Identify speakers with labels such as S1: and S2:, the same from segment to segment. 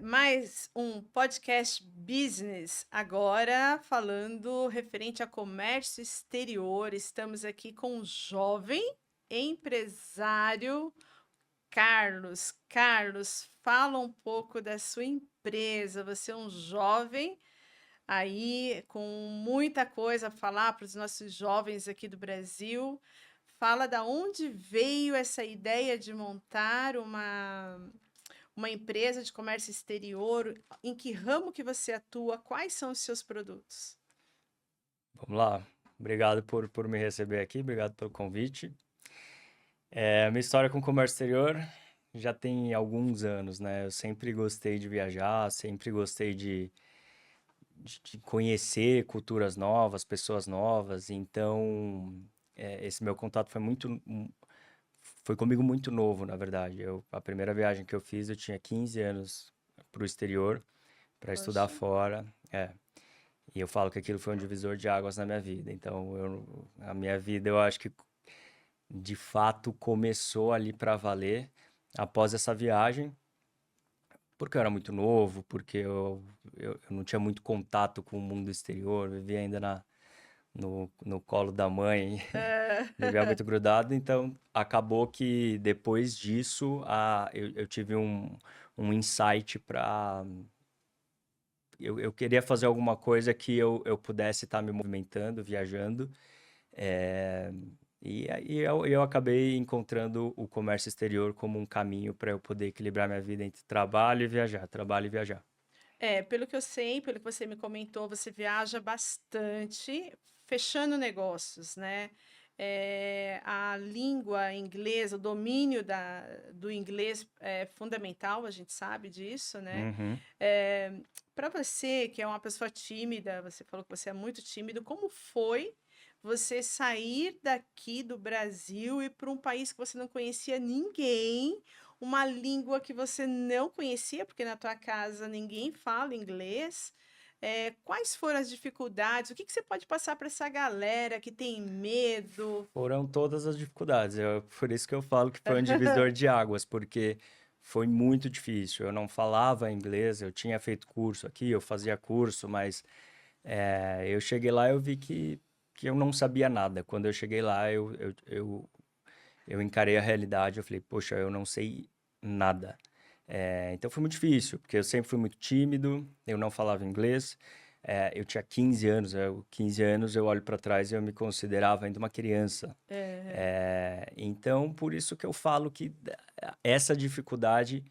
S1: Mais um podcast business, agora falando referente a comércio exterior. Estamos aqui com um jovem empresário, Carlos. Carlos, fala um pouco da sua empresa. Você é um jovem aí com muita coisa a falar para os nossos jovens aqui do Brasil. Fala da onde veio essa ideia de montar uma empresa de comércio exterior, em que ramo que você atua, quais são os seus produtos?
S2: Vamos lá. Obrigado por me receber aqui, obrigado pelo convite. A minha história com o comércio exterior já tem alguns anos, né? Eu sempre gostei de viajar, sempre gostei de conhecer culturas novas, pessoas novas. Então, esse meu contato foi comigo muito novo, na verdade. A primeira viagem que eu fiz, eu tinha 15 anos para o exterior, para estudar
S1: Poxa,
S2: fora. E eu falo que aquilo foi um divisor de águas na minha vida. Então, a minha vida, eu acho que de fato começou ali para valer após essa viagem, porque eu era muito novo, porque eu não tinha muito contato com o mundo exterior, vivia ainda no colo da mãe,
S1: é,
S2: vivia muito grudado. Então, acabou que depois disso, eu tive um insight para. Eu queria fazer alguma coisa que eu pudesse estar me movimentando, viajando. É, e aí eu acabei encontrando o comércio exterior como um caminho para eu poder equilibrar minha vida entre trabalho e viajar, trabalho e viajar.
S1: pelo que eu sei, pelo que você me comentou, você viaja bastante, fechando negócios, né? A língua inglesa, o domínio do inglês é fundamental, a gente sabe disso, né?
S2: Uhum.
S1: Para você, que é uma pessoa tímida, você falou que você é muito tímido, como foi você sair daqui do Brasil e para um país que você não conhecia ninguém, uma língua que você não conhecia, porque na tua casa ninguém fala inglês? Quais foram as dificuldades? O que que você pode passar para essa galera que tem medo?
S2: Foram todas as dificuldades. Por isso que eu falo que foi um divisor de águas, porque foi muito difícil. Eu não falava inglês, eu tinha feito curso aqui, eu fazia curso, mas eu cheguei lá e eu vi que eu não sabia nada. Quando eu cheguei lá, eu encarei a realidade, eu falei, poxa, eu não sei nada. Então foi muito difícil, porque eu sempre fui muito tímido, eu não falava inglês, eu tinha 15 anos, 15 anos eu olho para trás e eu me considerava ainda uma criança.
S1: É,
S2: Então, por isso que eu falo que essa dificuldade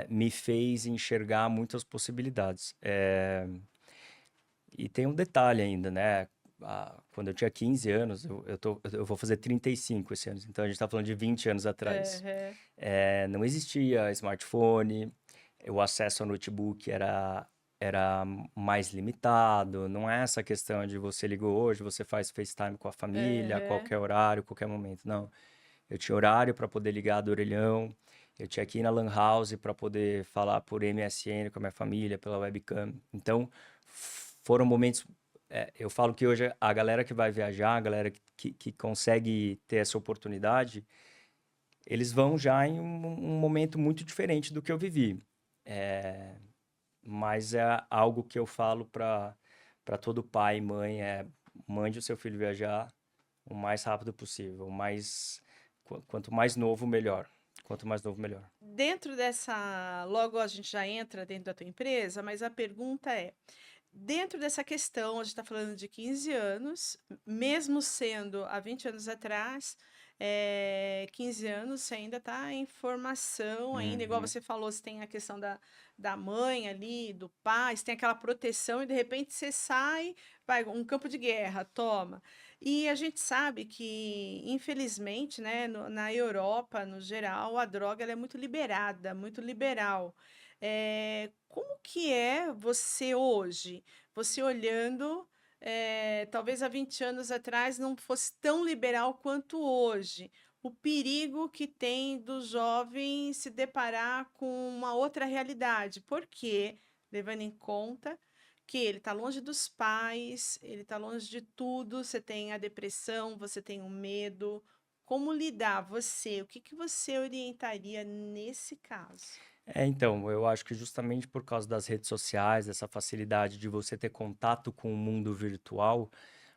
S2: me fez enxergar muitas possibilidades. E tem um detalhe ainda, né? Quando eu tinha 15 anos, eu vou fazer 35 esse ano, então a gente está falando de 20 anos atrás.
S1: é,
S2: Não existia smartphone, o acesso ao notebook era mais limitado, não é essa questão de você ligou hoje, você faz FaceTime com a família, a
S1: é,
S2: qualquer horário, qualquer momento. Não, eu tinha horário para poder ligar do orelhão, eu tinha que ir na Lan House para poder falar por MSN com a minha família, pela webcam. Então, foram momentos. Eu falo que hoje a galera que vai viajar, a galera que consegue ter essa oportunidade, eles vão já em um momento muito diferente do que eu vivi. É, mas é algo que eu falo para todo pai e mãe, mande o seu filho viajar o mais rápido possível, quanto mais novo, melhor. Quanto mais novo, melhor.
S1: Dentro dessa, logo a gente já entra dentro da tua empresa, mas a pergunta é, dentro dessa questão, a gente está falando de 15 anos, mesmo sendo há 20 anos atrás, 15 anos você ainda está em formação, ainda, igual
S2: Uhum.
S1: você falou, você tem a questão da mãe ali, do pai, você tem aquela proteção e de repente você sai, vai, um campo de guerra, toma. E a gente sabe que, infelizmente, né, na Europa, no geral, a droga ela é muito liberada, muito liberal. Como que é você hoje? Você olhando, talvez há 20 anos atrás não fosse tão liberal quanto hoje. O perigo que tem do jovem se deparar com uma outra realidade. Por quê? Levando em conta que ele está longe dos pais, ele está longe de tudo, você tem a depressão, você tem o medo. como lidar, você, o que que você orientaria nesse caso?
S2: Então, eu acho que justamente por causa das redes sociais, essa facilidade de você ter contato com o mundo virtual,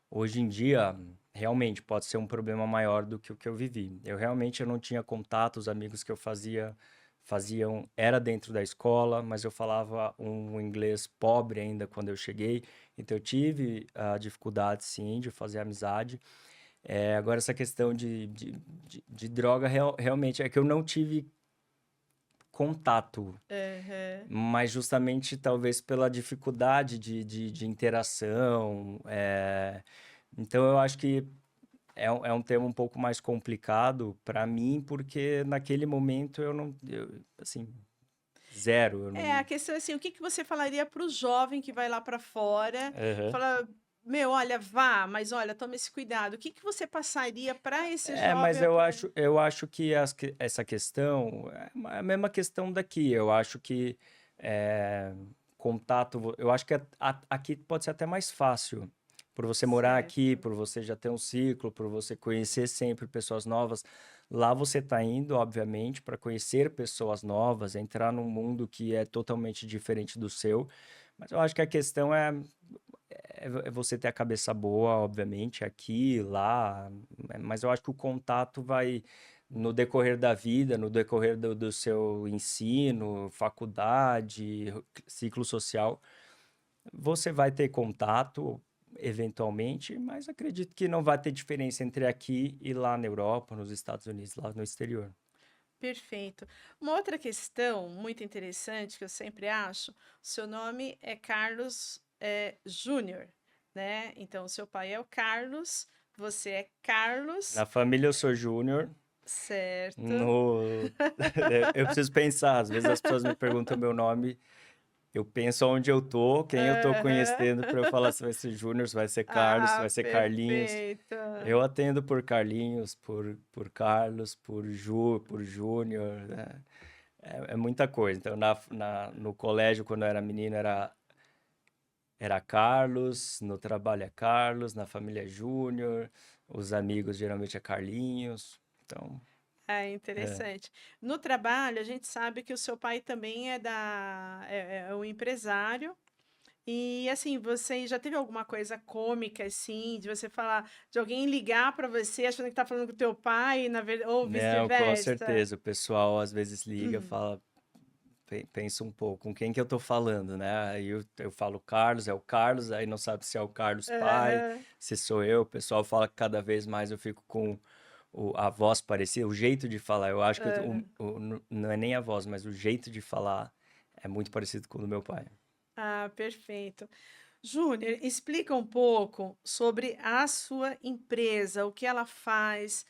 S2: hoje em dia, realmente pode ser um problema maior do que o que eu vivi. Eu não tinha contato, os amigos que eu faziam era dentro da escola, mas eu falava um inglês pobre ainda quando eu cheguei, então eu tive a dificuldade sim de fazer amizade. Agora essa questão de droga realmente é que eu não tive contato,
S1: Aham.
S2: mas justamente talvez pela dificuldade de interação. Então eu acho que é um tema um pouco mais complicado para mim, porque naquele momento eu não, assim, zero, eu
S1: É, a
S2: não.
S1: questão é assim, o que que você falaria para o jovem que vai lá para fora,
S2: Aham.
S1: fala: "Meu, olha, vá, mas olha, tome esse cuidado". O que que você passaria para esse jovem
S2: Mas
S1: apre
S2: eu acho que essa questão é a mesma questão daqui. Eu acho que é, eu acho que aqui pode ser até mais fácil, por você morar aqui,
S1: certo.
S2: por você já ter um ciclo, por você conhecer sempre pessoas novas. Lá você está indo, obviamente, para conhecer pessoas novas, entrar num mundo que é totalmente diferente do seu. Mas eu acho que a questão é você ter a cabeça boa, obviamente, aqui, lá, mas eu acho que o contato vai no decorrer da vida, no decorrer do seu ensino, faculdade, ciclo social, você vai ter contato eventualmente, mas acredito que não vai ter diferença entre aqui e lá na Europa, nos Estados Unidos, lá no exterior.
S1: Perfeito. Uma outra questão muito interessante que eu sempre acho, o seu nome é Carlos, Júnior, né, então o seu pai é o Carlos, você é Carlos,
S2: Na família eu sou júnior,
S1: certo.
S2: no... eu preciso pensar, às vezes as pessoas me perguntam meu nome. Eu penso onde eu tô, quem eu tô
S1: Aham.
S2: conhecendo para eu falar se vai ser Júnior, se vai ser Carlos, se
S1: Ah,
S2: vai ser Carlinhos.
S1: perfeito.
S2: Eu atendo por Carlinhos, por Carlos, por Júnior, né? É muita coisa. Então, no colégio, quando eu era menino, era Carlos, no trabalho é Carlos, na família é Júnior, os amigos geralmente é Carlinhos. Então,
S1: É
S2: é.
S1: interessante. No trabalho, a gente sabe que o seu pai também é um empresário. E assim, você já teve alguma coisa cômica assim, de você falar, de alguém ligar para você achando que tá falando com o teu pai, ou
S2: Não, com
S1: vice-versa?
S2: certeza. O pessoal às vezes liga, fala, pensa um pouco, com quem que eu tô falando, né? Aí eu falo Carlos, é o Carlos, aí não sabe se é o Carlos pai,
S1: Aham,
S2: se sou eu. O pessoal fala que cada vez mais eu fico com a voz parecida, o jeito de falar. Eu acho que
S1: aham.
S2: não é nem a voz, mas o jeito de falar é muito parecido com o do meu pai.
S1: Ah, perfeito. Júnior, explica um pouco sobre a sua empresa, o que ela faz,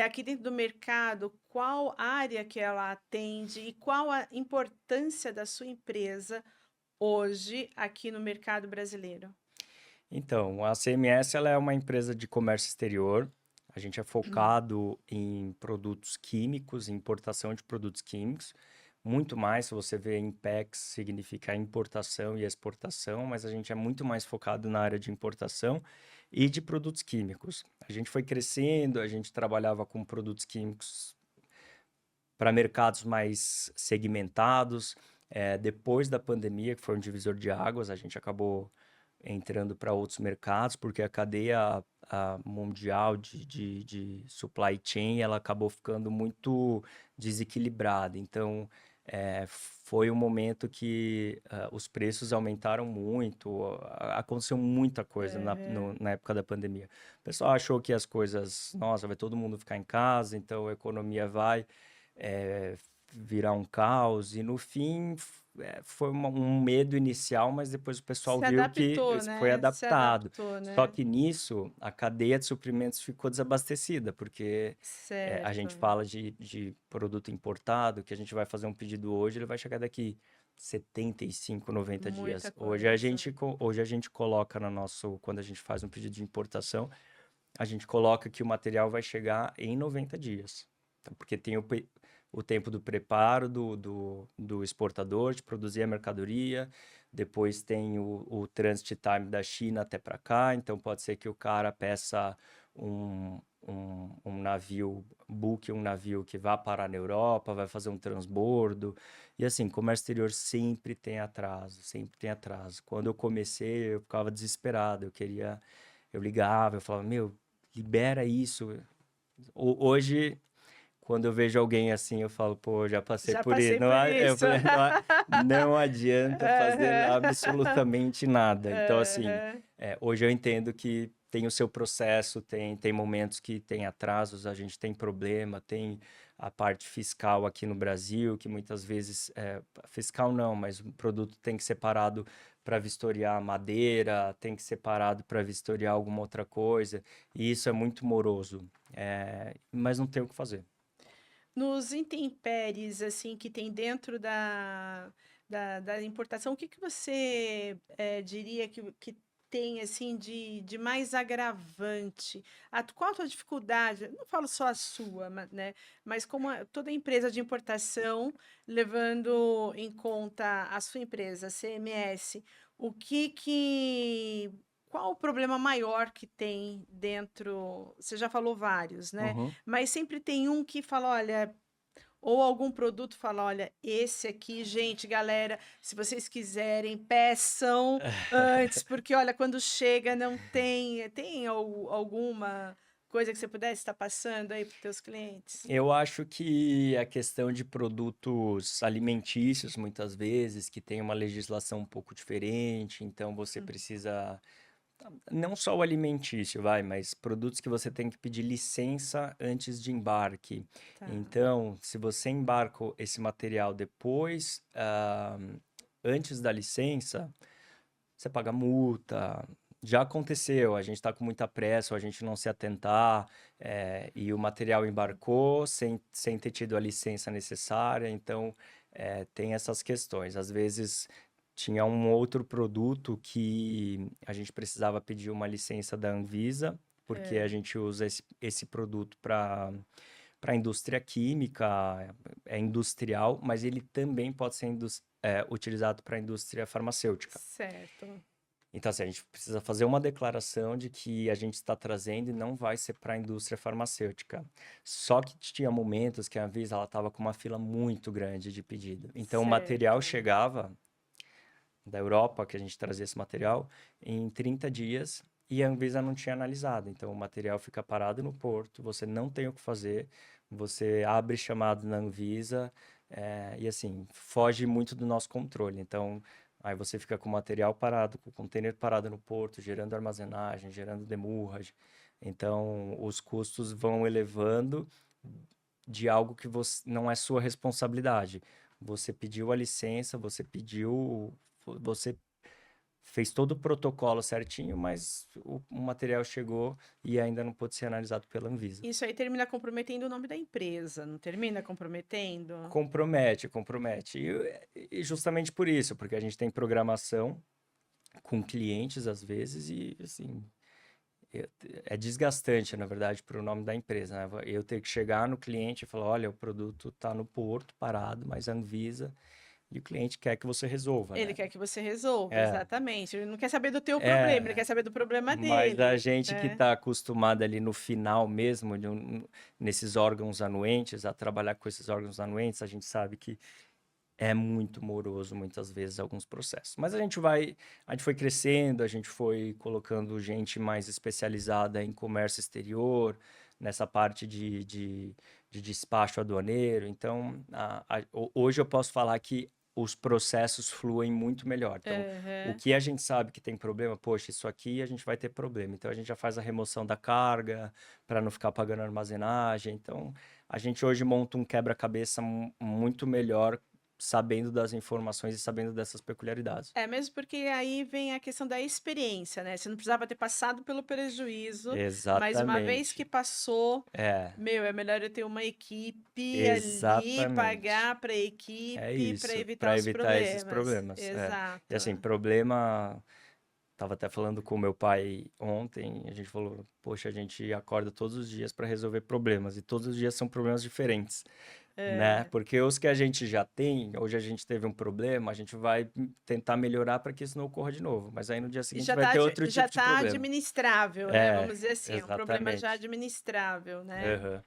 S1: aqui dentro do mercado, qual área que ela atende e qual a importância da sua empresa hoje aqui no mercado brasileiro.
S2: Então, a CMS ela é uma empresa de comércio exterior. A gente é focado em produtos químicos, em importação de produtos químicos. Muito mais, se você vê Impex, significa importação e exportação, mas a gente é muito mais focado na área de importação e de produtos químicos. A gente foi crescendo, a gente trabalhava com produtos químicos para mercados mais segmentados. Depois da pandemia, que foi um divisor de águas, a gente acabou entrando para outros mercados, porque a cadeia mundial de supply chain ela acabou ficando muito desequilibrada. Então, foi um momento que os preços aumentaram muito, aconteceu muita coisa
S1: Aham.
S2: na época da pandemia. O pessoal achou que as coisas, nossa, vai todo mundo ficar em casa, então a economia vai eh, virar um caos, e no fim foi um medo inicial, mas depois o pessoal
S1: Se
S2: viu que
S1: adaptou,
S2: foi
S1: né? Se
S2: adaptado.
S1: adaptou,
S2: Só
S1: né?
S2: que nisso, a cadeia de suprimentos ficou desabastecida, porque a gente
S1: Certo.
S2: fala de produto importado, que a gente vai fazer um pedido hoje, ele vai chegar daqui 75, 90
S1: Muita
S2: dias.
S1: coisa.
S2: Hoje a gente coloca quando a gente faz um pedido de importação, a gente coloca que o material vai chegar em 90 dias. Então, porque tem o tempo do preparo do exportador, de produzir a mercadoria, depois tem o transit time da China até para cá, então pode ser que o cara peça um navio, book um navio que vá parar na Europa, vai fazer um transbordo. E assim, comércio exterior sempre tem atraso, sempre tem atraso. Quando eu comecei, eu ficava desesperado, eu ligava, eu falava, meu, libera isso. Hoje, quando eu vejo alguém assim, eu falo, pô, já passei
S1: Já
S2: por isso.
S1: passei por
S2: Eu
S1: isso.
S2: falei, não adianta fazer
S1: Aham.
S2: absolutamente nada. Então, assim,
S1: Aham.
S2: hoje eu entendo que tem o seu processo, tem momentos que tem atrasos, a gente tem problema, tem a parte fiscal aqui no Brasil, que muitas vezes, fiscal não, mas o produto tem que ser parado para vistoriar madeira, tem que ser parado para vistoriar alguma outra coisa, e isso é muito moroso, mas não tem o que fazer.
S1: Nos intempéries, assim, que tem dentro da importação, o que que você diria que tem, assim, de mais agravante? Qual a tua dificuldade? Não falo só a sua, né? Mas como toda empresa de importação, levando em conta a sua empresa, a CMS, o que que... Qual o problema maior que tem dentro? Você já falou vários, né?
S2: Uhum.
S1: Mas sempre tem um que fala, olha, ou algum produto fala, olha, esse aqui, gente, galera, se vocês quiserem, peçam antes, porque olha, quando chega não tem, tem alguma coisa que você pudesse estar passando aí para os teus clientes?
S2: Eu acho que a questão de produtos alimentícios, muitas vezes, que tem uma legislação um pouco diferente, então você
S1: Hum,
S2: precisa, não só o alimentício, vai, mas produtos que você tem que pedir licença antes de embarque.
S1: tá.
S2: Então, se você embarca esse material depois, antes da licença, você paga multa. Já aconteceu, a gente está com muita pressa, ou a gente não se atentar, e o material embarcou sem ter tido a licença necessária, então tem essas questões. Às vezes tinha um outro produto que a gente precisava pedir uma licença da Anvisa, porque a
S1: É,
S2: gente usa esse produto para a indústria química, é industrial, mas ele também pode ser utilizado para a indústria farmacêutica.
S1: certo.
S2: Então, assim, a gente precisa fazer uma declaração de que a gente está trazendo e não vai ser para a indústria farmacêutica. Só que tinha momentos que a Anvisa ela estava com uma fila muito grande de pedido. Então, o material
S1: Certo.
S2: chegava da Europa, que a gente trazia esse material, em 30 dias e a Anvisa não tinha analisado. Então, o material fica parado no porto, você não tem o que fazer, você abre chamado na Anvisa, e assim, foge muito do nosso controle. Então, aí você fica com o material parado, com o container parado no porto, gerando armazenagem, gerando demurragem. Então, os custos vão elevando de algo que não é sua responsabilidade. Você pediu a licença, você fez todo o protocolo certinho, mas o material chegou e ainda não pôde ser analisado pela Anvisa.
S1: Isso aí termina comprometendo o nome da empresa, não termina comprometendo?
S2: Compromete, compromete. E justamente por isso, porque a gente tem programação com clientes às vezes e assim, é é desgastante, na verdade, para o nome da empresa, né? Eu ter que chegar no cliente e falar, olha, o produto está no porto parado, mas a Anvisa e o cliente quer que você resolva,
S1: Ele
S2: né?
S1: quer que você resolva,
S2: É,
S1: exatamente. Ele não quer saber do teu problema, ele
S2: é,
S1: quer saber do problema
S2: mas a
S1: dele,
S2: gente que
S1: né?
S2: está acostumado ali no final mesmo, nesses órgãos anuentes, a trabalhar com esses órgãos anuentes, a gente sabe que é muito moroso muitas vezes alguns processos. Mas a gente foi crescendo, a gente foi colocando gente mais especializada em comércio exterior, nessa parte de despacho aduaneiro. Então, hoje eu posso falar que os processos fluem muito melhor. Então, o
S1: Aham.
S2: que a gente sabe que tem problema, poxa, isso aqui a gente vai ter problema. Então, a gente já faz a remoção da carga para não ficar pagando armazenagem. Então, a gente hoje monta um quebra-cabeça muito melhor sabendo das informações e sabendo dessas peculiaridades.
S1: É, mesmo porque aí vem a questão da experiência, né? Você não precisava ter passado pelo prejuízo, mas uma vez que
S2: Exatamente.
S1: passou,
S2: É,
S1: meu, é melhor eu ter uma equipe ali,
S2: exatamente.
S1: pagar para a
S2: É
S1: equipe para
S2: isso,
S1: evitar
S2: para
S1: os
S2: evitar esses
S1: problemas.
S2: problemas. É. E
S1: Exato.
S2: assim, problema. Tava até falando com meu pai ontem, a gente falou, poxa, a gente acorda todos os dias para resolver problemas e todos os dias são problemas diferentes. né? Porque os que a gente já tem, hoje a gente teve um problema, a gente vai tentar melhorar para que isso não ocorra de novo. Mas aí no dia
S1: E
S2: seguinte vai ter outro
S1: já
S2: tipo de
S1: tá
S2: problema.
S1: administrável, né,
S2: É,
S1: vamos dizer assim, é um problema já
S2: exatamente.
S1: administrável, né.
S2: Aham.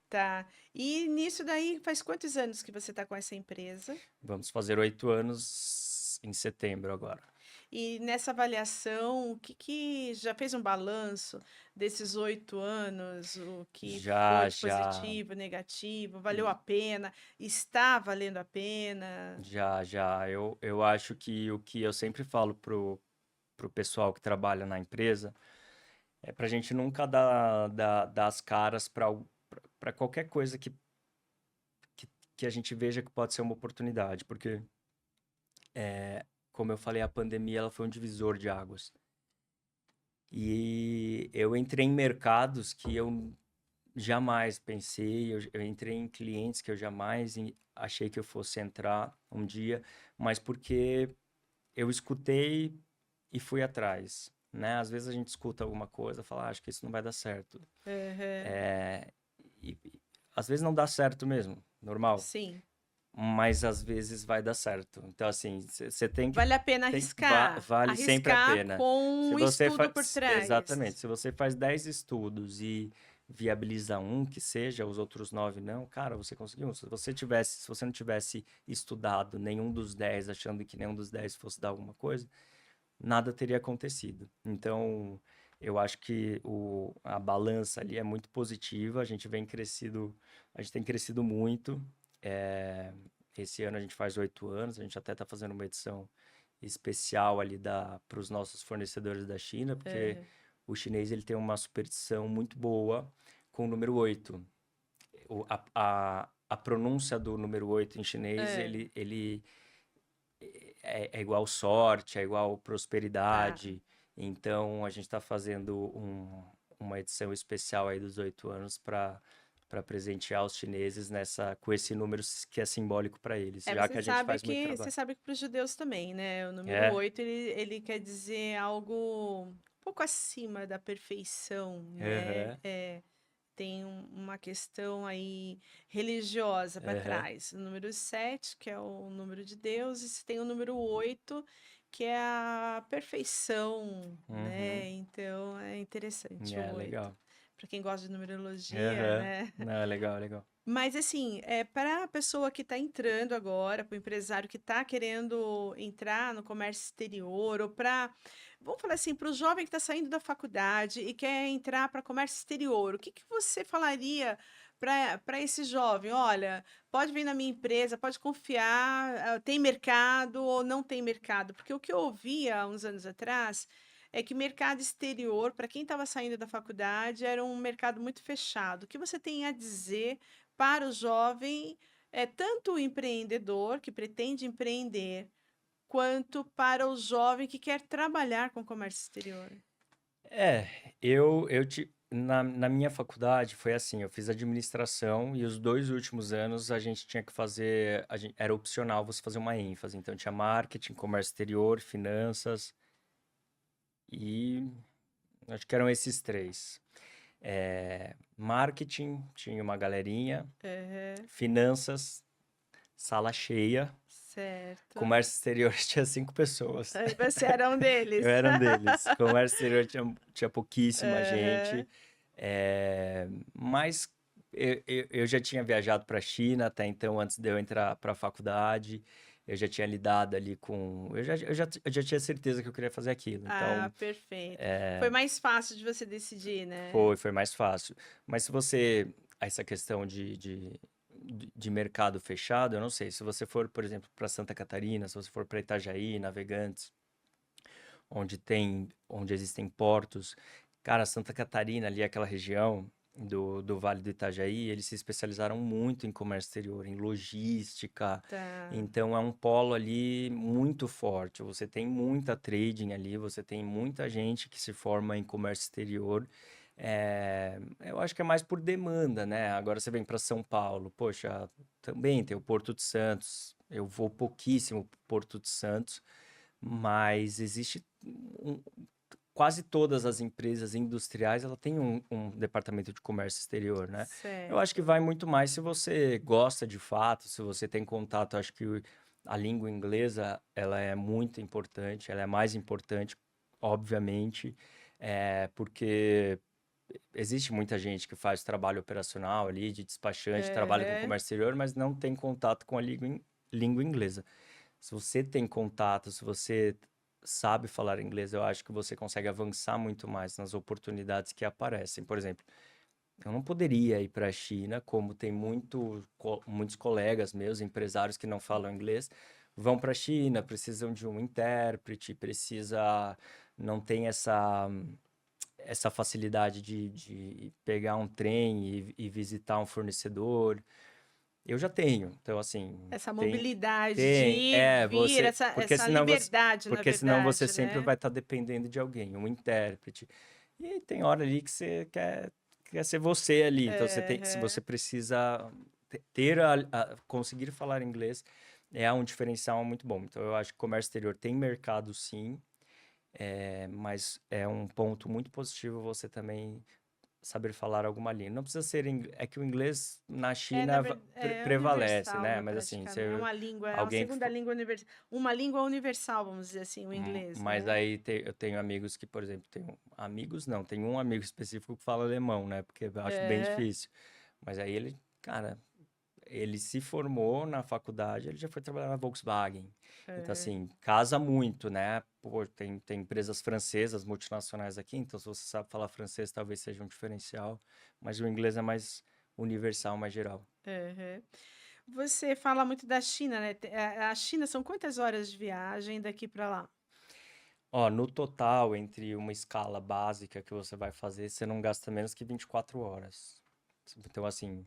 S1: Tá. E nisso daí, faz quantos anos que você tá com essa empresa?
S2: Vamos fazer 8 anos em setembro agora.
S1: E nessa avaliação, o que que já fez um balanço desses 8 anos? O que foi
S2: Já,
S1: de
S2: já,
S1: positivo, negativo? Valeu a pena? Está valendo a pena?
S2: já. Eu acho que o que eu sempre falo pro pessoal que trabalha na empresa é pra gente nunca dar as caras para qualquer coisa que, que a gente veja que pode ser uma oportunidade, porque, como eu falei, a pandemia ela foi um divisor de águas. E eu entrei em mercados que eu jamais pensei, eu entrei em clientes que eu jamais achei que eu fosse entrar um dia, mas porque eu escutei e fui atrás, né? Às vezes a gente escuta alguma coisa, fala, acho que isso não vai dar certo.
S1: Aham.
S2: É, e às vezes não dá certo mesmo, normal,
S1: Sim.
S2: mas às vezes vai dar certo. Então, assim, você tem que
S1: Vale a pena arriscar.
S2: vale sempre a
S1: Arriscar
S2: pena.
S1: com
S2: Se
S1: um
S2: você
S1: estudo por
S2: faz, exatamente,
S1: trás.
S2: se você faz 10 estudos e viabiliza um que seja, os outros 9 não, cara, você conseguiu. Se você não tivesse estudado nenhum dos 10, achando que nenhum dos 10 fosse dar alguma coisa, nada teria acontecido. Então, eu acho que a balança ali é muito positiva, a gente tem crescido muito. É, esse ano a gente faz 8 anos, a gente até está fazendo uma edição especial ali para os nossos fornecedores da China, porque
S1: Aham.
S2: o chinês ele tem uma superstição muito boa com o número 8. A pronúncia do número 8 em chinês,
S1: Hã.
S2: ele é igual sorte, é igual
S1: Tá.
S2: prosperidade. Então, a gente está fazendo uma edição especial aí dos 8 anos para presentear os chineses com esse número que é simbólico para eles,
S1: É,
S2: já que a gente faz muito
S1: você
S2: trabalho.
S1: sabe que para os judeus também, né, o número
S2: É,
S1: 8 ele quer dizer algo um pouco acima da perfeição, né,
S2: aham,
S1: tem uma questão aí religiosa para
S2: aham,
S1: trás. O número 7 que é o número de Deus, e você tem o número 8 que é a perfeição,
S2: uhum,
S1: né, então é interessante o
S2: é
S1: 8.
S2: legal.
S1: Para quem gosta de numerologia,
S2: Aham,
S1: né.
S2: não, é legal, é legal.
S1: Mas assim, para a pessoa que está entrando agora, para o empresário que está querendo entrar no comércio exterior, ou para, vamos falar assim, para o jovem que está saindo da faculdade e quer entrar para comércio exterior, o que que você falaria para esse jovem? Olha, pode vir na minha empresa, pode confiar, tem mercado ou não tem mercado? Porque o que eu ouvia há uns anos atrás é que mercado exterior, para quem estava saindo da faculdade, era um mercado muito fechado. O que você tem a dizer para o jovem, tanto o empreendedor que pretende empreender, quanto para o jovem que quer trabalhar com comércio exterior?
S2: É, na minha faculdade foi assim, eu fiz administração e os 2 últimos anos a gente tinha que fazer, era opcional você fazer uma ênfase, então tinha marketing, comércio exterior, finanças e acho que eram esses três. Marketing, tinha uma galerinha,
S1: Aham,
S2: finanças, sala cheia,
S1: certo.
S2: comércio exterior tinha 5 pessoas.
S1: Aí você era um
S2: Eu
S1: deles.
S2: era um deles. Comércio exterior tinha pouquíssima
S1: Aham.
S2: gente, mas eu já tinha viajado para a China até então, antes de eu entrar para a faculdade. Eu já tinha lidado ali com. Eu já tinha certeza que eu queria fazer aquilo.
S1: Ah,
S2: Então,
S1: perfeito. Foi mais fácil de você decidir, né?
S2: foi mais fácil. Mas se você. Essa questão de mercado fechado, eu não sei. Se você for, por exemplo, para Santa Catarina, se você for para Itajaí, Navegantes, onde existem portos. Cara, Santa Catarina, ali aquela região do Vale do Itajaí, eles se especializaram muito em comércio exterior, em logística.
S1: Tá.
S2: Então é um polo ali muito forte. Você tem muita trading ali, você tem muita gente que se forma em comércio exterior. Eu acho que é mais por demanda, né? Agora você vem para São Paulo, poxa, também tem o Porto de Santos. Eu vou pouquíssimo pro Porto de Santos, mas existe um- quase todas as empresas industriais, ela tem um departamento de comércio exterior, né? Eu acho que
S1: Certo.
S2: vai muito mais se você gosta de fato, se você tem contato. Acho que a língua inglesa, ela é muito importante, ela é mais importante, obviamente, porque existe muita gente que faz trabalho operacional ali, de despachante, trabalha com
S1: Aham.
S2: comércio exterior, mas não tem contato com a língua inglesa. Se você tem contato, se você sabe falar inglês, eu acho que você consegue avançar muito mais nas oportunidades que aparecem. Por exemplo, eu não poderia ir para a China, como tem muitos colegas meus, empresários que não falam inglês, vão para a China, precisam de um intérprete, não tem essa facilidade de pegar um trem e visitar um fornecedor. Eu já tenho, então assim,
S1: Essa
S2: tem,
S1: mobilidade de
S2: tem,
S1: ir, vir,
S2: você,
S1: essa liberdade, na
S2: porque senão você
S1: verdade,
S2: sempre
S1: né?
S2: vai estar dependendo de alguém, um intérprete. E tem hora ali que você quer ser você ali, então se você
S1: Aham.
S2: precisa conseguir falar inglês, é um diferencial muito bom. Então eu acho que o comércio exterior tem mercado sim, mas é um ponto muito positivo você também saber falar alguma língua. Não precisa ser é que o inglês na China
S1: É
S2: prevalece,
S1: universal,
S2: né?
S1: né,
S2: Mas assim,
S1: praticamente. É
S2: se
S1: uma língua, é uma
S2: alguém
S1: segunda língua universal. Uma língua universal, vamos dizer assim, o inglês,
S2: mas
S1: né?
S2: aí eu tenho amigos que, por exemplo, tenho amigos não, tem um amigo específico que fala alemão, né? Porque eu acho bem
S1: É,
S2: difícil. Mas aí ele, cara, ele se formou na faculdade, ele já foi trabalhar na Volkswagen. Então,
S1: é.
S2: assim, casa muito, né? Pô, tem empresas francesas, multinacionais aqui, então se você sabe falar francês, talvez seja um diferencial, mas o inglês é mais universal, mais geral.
S1: Aham. Você fala muito da China, né? A China são quantas horas de viagem daqui para lá?
S2: Ó, no total, entre uma escala básica que você vai fazer, você não gasta menos que 24 horas. Então, assim,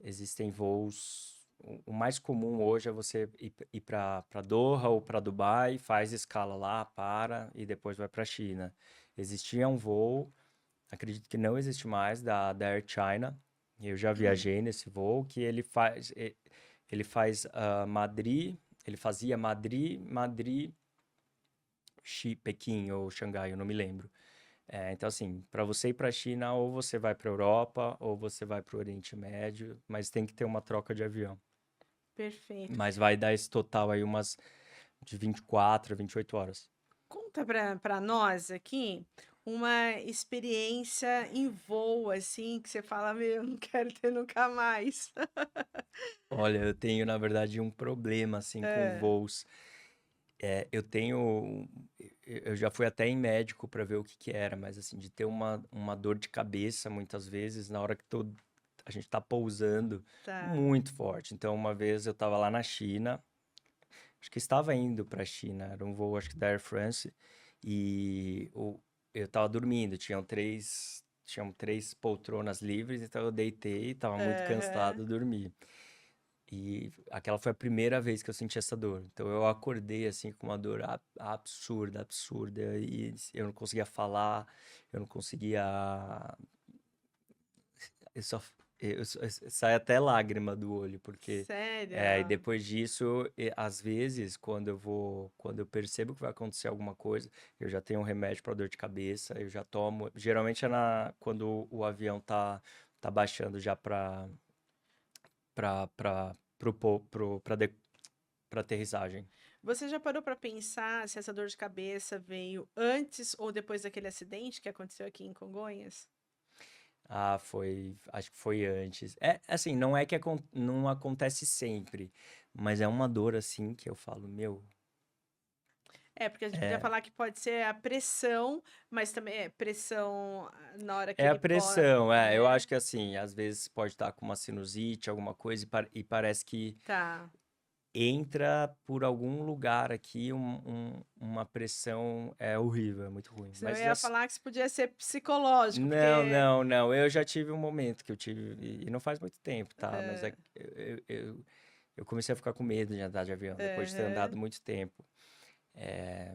S2: existem voos. O mais comum hoje é você ir para Doha ou para Dubai, faz escala lá, para e depois vai para a China. Existia um voo, acredito que não existe mais, da Air China. Eu já viajei nesse voo, que ele faz Madrid, ele fazia Madrid, Pequim ou Xangai, eu não me lembro. Então, assim, para você ir para a China, ou você vai para a Europa, ou você vai para o Oriente Médio, mas tem que ter uma troca de avião.
S1: Perfeito.
S2: Mas vai dar esse total aí umas de 24 a 28 horas.
S1: Conta para nós aqui uma experiência em voo, assim, que você fala, meu, não quero ter nunca mais.
S2: Olha, eu tenho, na verdade, um problema, assim, com
S1: É,
S2: voos. Eu tenho. Eu já fui até em médico para ver o que que era, mas, assim, de ter uma dor de cabeça, muitas vezes, na hora que a gente tá pousando,
S1: tá.
S2: muito forte. Então, uma vez eu tava lá na China. Acho que estava indo para a China, era um voo, acho que da Air France, e eu estava dormindo, tinham três poltronas livres, então eu deitei, estava muito
S1: Aham.
S2: cansado, dormi. E aquela foi a primeira vez que eu senti essa dor. Então eu acordei assim com uma dor absurda, absurda, e eu não conseguia falar, eu não conseguia eu só sai até lágrima do olho, porque e
S1: Sério?
S2: depois disso, às vezes, quando eu percebo que vai acontecer alguma coisa, eu já tenho um remédio para dor de cabeça, eu já tomo, geralmente é quando o avião tá baixando já para para aterrissagem.
S1: Você já parou para pensar se essa dor de cabeça veio antes ou depois daquele acidente que aconteceu aqui em Congonhas?
S2: Ah, acho que foi antes. Assim, não é que não acontece sempre, mas é uma dor assim que eu falo, meu,
S1: É, porque a gente podia
S2: é,
S1: falar que pode ser a pressão, mas também é pressão na hora que
S2: é a
S1: ele pode,
S2: pressão, eu
S1: né?
S2: acho que assim, às vezes pode estar com uma sinusite, alguma coisa, e parece que
S1: Tá.
S2: entra por algum lugar aqui uma pressão horrível, é muito ruim.
S1: Senão eu
S2: Mas
S1: ia falar que isso podia ser psicológico,
S2: não,
S1: porque
S2: não, não. Eu já tive um momento que eu tive, e não faz muito tempo, tá? Mas
S1: é,
S2: eu comecei a ficar com medo de andar de avião, depois de ter andado
S1: aham.
S2: muito tempo. É,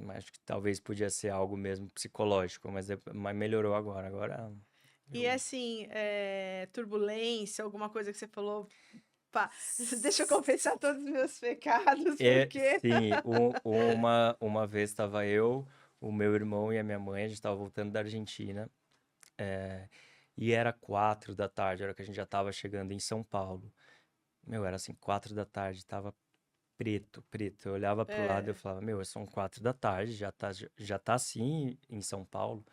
S2: mas acho que talvez podia ser algo mesmo psicológico, mas melhorou agora. Agora
S1: E
S2: eu.
S1: assim, turbulência, alguma coisa que você falou, pá, deixa eu confessar todos os meus pecados, porque
S2: Sim, uma vez estava eu, o meu irmão e a minha mãe, a gente tava voltando da Argentina, e era 4 da tarde, a hora que a gente já tava chegando em São Paulo. Meu, era assim, 4 da tarde, tava preto, preto. Eu olhava pro lado e eu
S1: É.
S2: falava, meu, são 4 da tarde, já tá assim em São Paulo.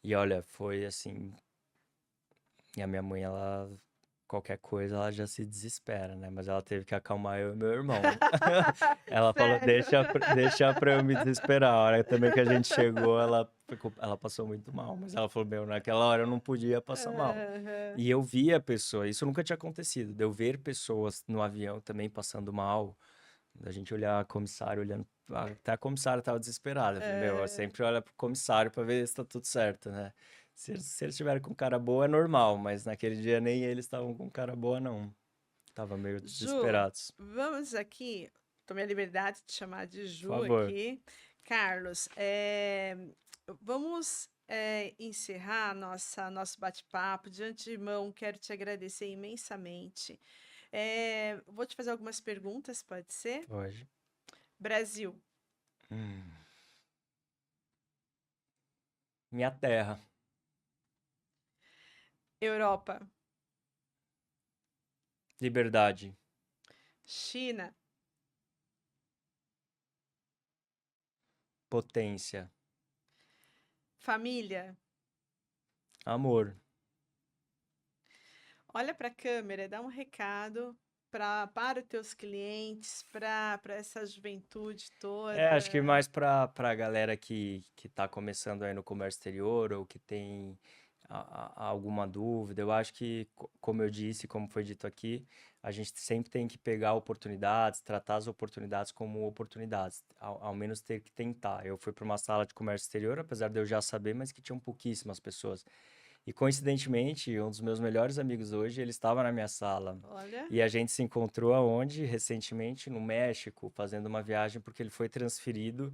S2: E olha, foi assim, e a minha mãe, ela, qualquer coisa, ela já se desespera, né? Mas ela teve que acalmar eu e meu irmão. Ela falou,
S1: Sério?
S2: deixa pra eu me desesperar. A hora também que a gente chegou, ela passou muito mal. Mas ela falou, meu, naquela hora eu não podia passar mal.
S1: Aham.
S2: E eu via a pessoa, isso nunca tinha acontecido, de eu ver pessoas no avião também passando mal, da gente olhar comissário, olhando, até a comissária tava desesperada. Eu falei, meu, eu
S1: É.
S2: sempre olho pro comissário pra ver se tá tudo certo, né? Se eles estiverem com cara boa, é normal, mas naquele dia nem eles estavam com cara boa, não. Tava meio
S1: Ju,
S2: desesperados.
S1: vamos aqui. Tomei a liberdade de chamar de
S2: Por
S1: Ju
S2: favor.
S1: aqui. Carlos, vamos encerrar nosso bate-papo. De antemão, quero te agradecer imensamente. Vou te fazer algumas perguntas, pode ser?
S2: Hoje.
S1: Brasil,
S2: Hum. Minha terra.
S1: Europa,
S2: Liberdade.
S1: China,
S2: Potência.
S1: família.
S2: Amor.
S1: Olha para a câmera, dá um recado para os teus clientes, para essa juventude
S2: Acho que
S1: toda.
S2: mais pra galera que tá começando aí no comércio exterior ou que tem alguma dúvida, eu acho que, como eu disse, como foi dito aqui, a gente sempre tem que pegar oportunidades, tratar as oportunidades como oportunidades, ao menos ter que tentar. Eu fui para uma sala de comércio exterior, apesar de eu já saber, mas que tinham pouquíssimas pessoas. E coincidentemente, um dos meus melhores amigos hoje, ele estava na minha sala.
S1: Olha,
S2: E a gente se encontrou aonde? Recentemente, no México, fazendo uma viagem, porque ele foi transferido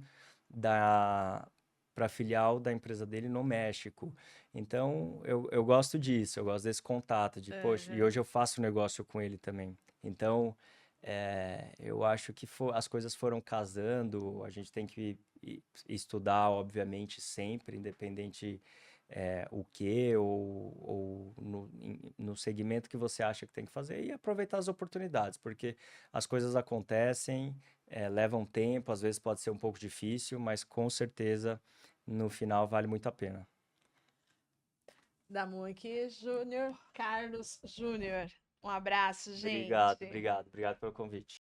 S2: da para filial da empresa dele no México. Então, eu gosto disso, eu gosto desse contato, de, poxa, e hoje
S1: aham.
S2: eu faço negócio com ele também. Então, eu acho que as coisas foram casando, a gente tem que estudar, obviamente, sempre, independente o que ou no segmento que você acha que tem que fazer e aproveitar as oportunidades, porque as coisas acontecem, levam tempo, às vezes pode ser um pouco difícil, mas com certeza no final vale muito a pena.
S1: Damuque Júnior, Carlos Júnior. Um abraço,
S2: Obrigado,
S1: gente.
S2: obrigado, obrigado pelo convite.